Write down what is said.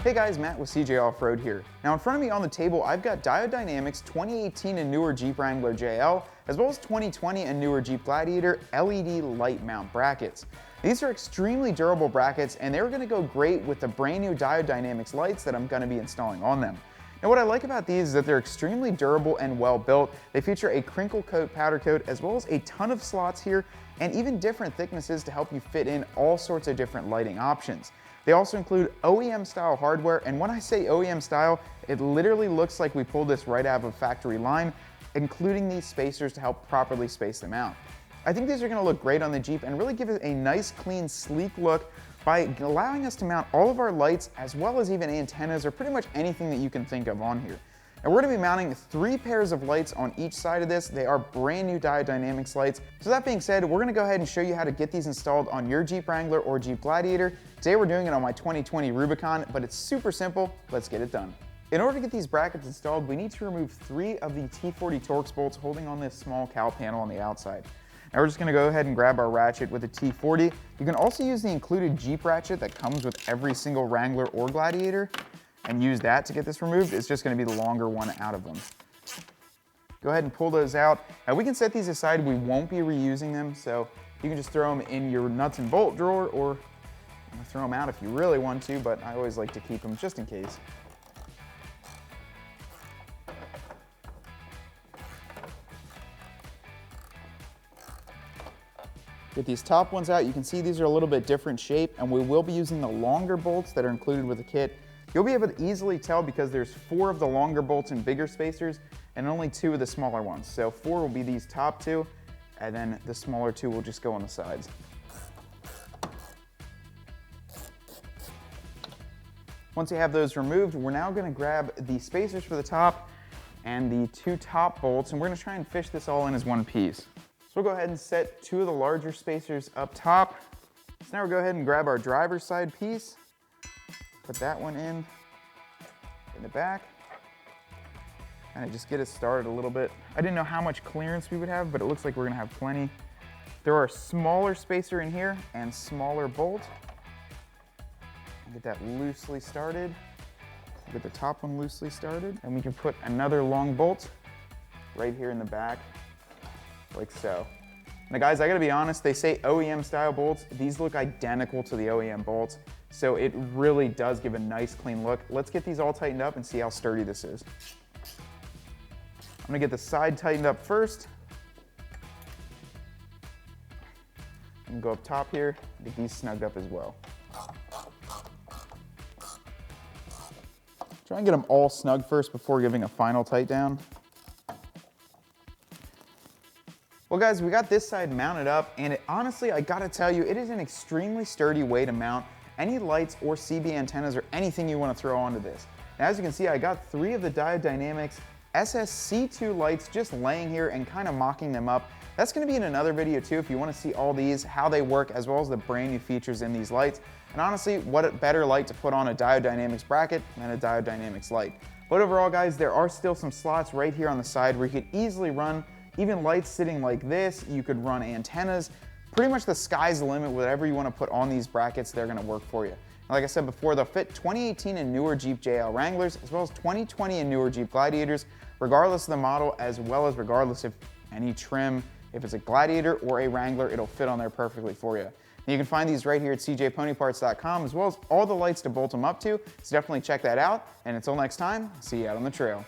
Hey guys, Matt with CJ Off-Road here. Now in front of me on the table, I've got Diode Dynamics 2018 and newer Jeep Wrangler JL, as well as 2020 and newer Jeep Gladiator LED light mount brackets. These are extremely durable brackets, and they're gonna go great with the brand new Diode Dynamics lights that I'm gonna be installing on them. Now what I like about these is that they're extremely durable and well built. They feature a crinkle coat powder coat, as well as a ton of slots here, and even different thicknesses to help you fit in all sorts of different lighting options. They also include OEM style hardware, and when I say OEM style, it literally looks like we pulled this right out of a factory line, including these spacers to help properly space them out. I think these are gonna look great on the Jeep and really give it a nice, clean, sleek look by allowing us to mount all of our lights as well as even antennas or pretty much anything that you can think of on here. And we're gonna be mounting 3 pairs of lights on each side of this. They are brand new Diode Dynamics lights. So that being said, we're gonna go ahead and show you how to get these installed on your Jeep Wrangler or Jeep Gladiator. Today we're doing it on my 2020 Rubicon, but it's super simple. Let's get it done. In order to get these brackets installed, we need to remove 3 of the T40 Torx bolts holding on this small cowl panel on the outside. Now we're just gonna go ahead and grab our ratchet with a T40. You can also use the included Jeep ratchet that comes with every single Wrangler or Gladiator and use that to get this removed. It's just gonna be the longer one out of them. Go ahead and pull those out. Now we can set these aside. We won't be reusing them, so you can just throw them in your nuts and bolt drawer or throw them out if you really want to, but I always like to keep them just in case. Get these top ones out. You can see these are a little bit different shape, and we will be using the longer bolts that are included with the kit. You'll be able to easily tell because there's 4 of the longer bolts and bigger spacers and only 2 of the smaller ones. So 4 will be these top 2, and then the smaller 2 will just go on the sides. Once you have those removed, we're now gonna grab the spacers for the top and the 2 top bolts, and we're gonna try and fish this all in as one piece. So we'll go ahead and set 2 of the larger spacers up top. So now we'll go ahead and grab our driver's side piece, put that one in the back, and just get it started a little bit. I didn't know how much clearance we would have, but it looks like we're gonna have plenty. There are a smaller spacer in here and smaller bolt. Get that loosely started. Get the top one loosely started, and we can put another long bolt right here in the back, like so. Now guys, I gotta be honest, they say OEM style bolts. These look identical to the OEM bolts, so it really does give a nice clean look. Let's get these all tightened up and see how sturdy this is. I'm gonna get the side tightened up first. And go up top here, get these snugged up as well. Try and get them all snug first before giving a final tight down. Well guys, we got this side mounted up, and honestly, I gotta tell you, it is an extremely sturdy way to mount any lights or CB antennas or anything you wanna throw onto this. Now as you can see, I got 3 of the Diode Dynamics SSC2 lights just laying here and kind of mocking them up. That's gonna be in another video too if you wanna see all these, how they work, as well as the brand new features in these lights. And honestly, what a better light to put on a Diode Dynamics bracket than a Diode Dynamics light. But overall guys, there are still some slots right here on the side where you could easily run even lights sitting like this. You could run antennas. Pretty much the sky's the limit. Whatever you wanna put on these brackets, they're gonna work for you. Like I said before, they'll fit 2018 and newer Jeep JL Wranglers, as well as 2020 and newer Jeep Gladiators, regardless of the model, as well as regardless of any trim. If it's a Gladiator or a Wrangler, it'll fit on there perfectly for you. And you can find these right here at cjponyparts.com, as well as all the lights to bolt them up to, so definitely check that out. And until next time, see you out on the trail.